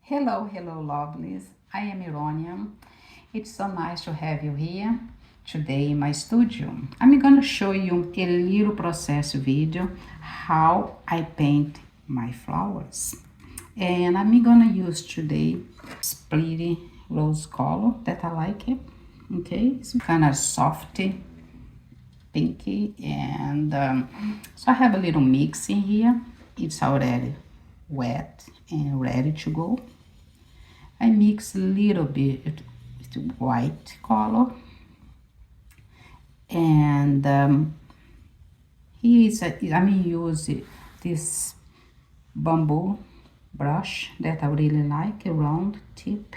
Hello, hello, lovelies. I am Ironia. It's so nice to have you here today in my studio. I'm gonna show you a little process video how I paint my flowers. And I'm gonna use today pretty rose color that I like it. Okay, it's kind of softy, pinky, and so I have a little mix in here. It's already wet and ready to go. I mix a little bit with white color, and here is I'm use this bamboo brush that I really like, a round tip.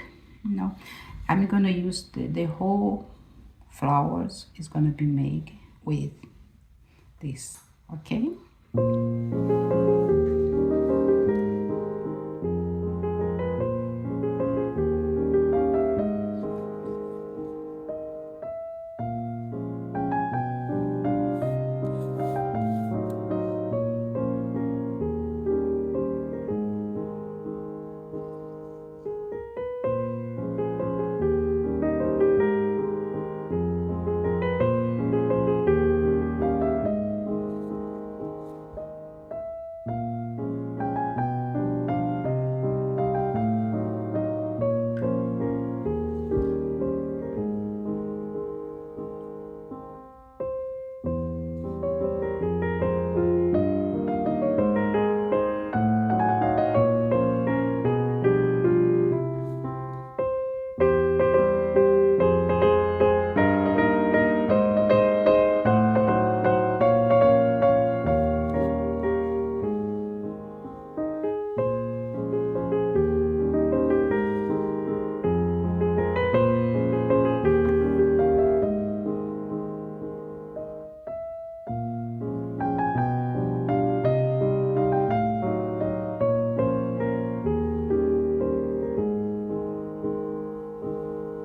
I'm gonna use the whole flowers is gonna be made with this. Okay.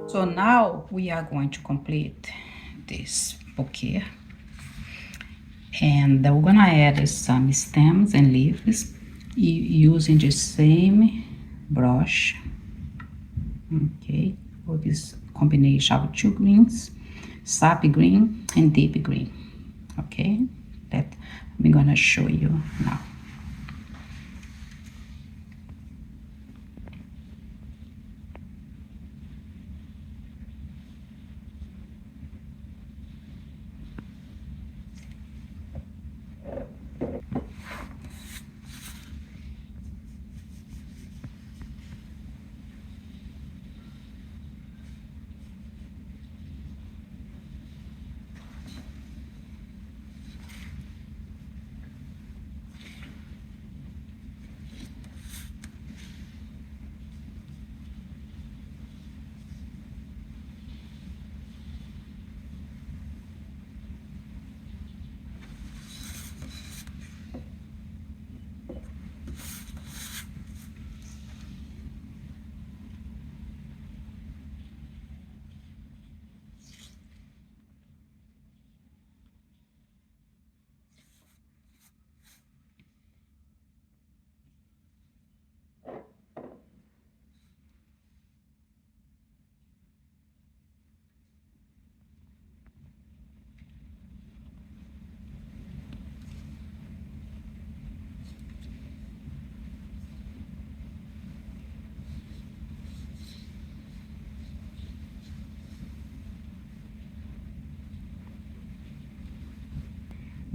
So now we are going to complete this bouquet, and we're gonna add some stems and leaves using the same brush. Okay, with this combination of two greens, sap green and deep green. Okay, that I'm gonna show you now.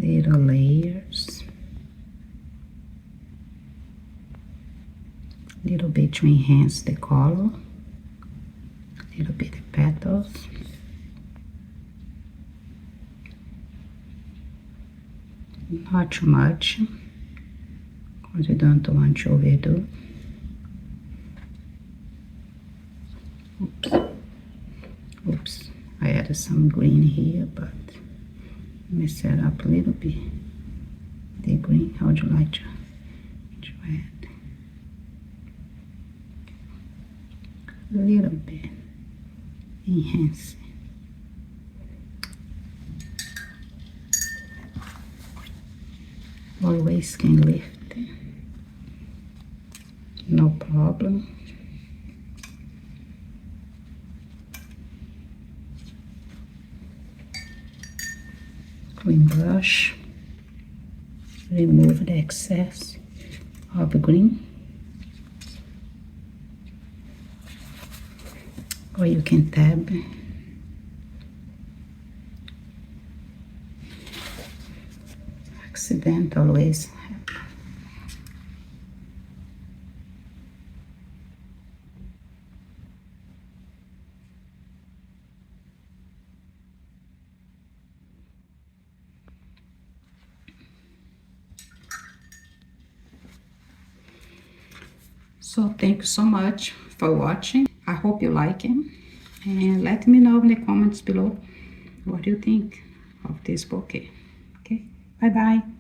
Little layers, little bit to enhance the color, little bit of petals, not too much because we don't want to overdo. Oops, I added some green here, but let me set up a little bit the green. How would you like to add? A little bit, enhance. Always can lift it, no problem. with brush, remove the excess of green, or you can tab. Accident always happen. So thank you so much for watching. I hope you like it, and let me know in the comments below what you think of this bouquet. Okay, bye bye.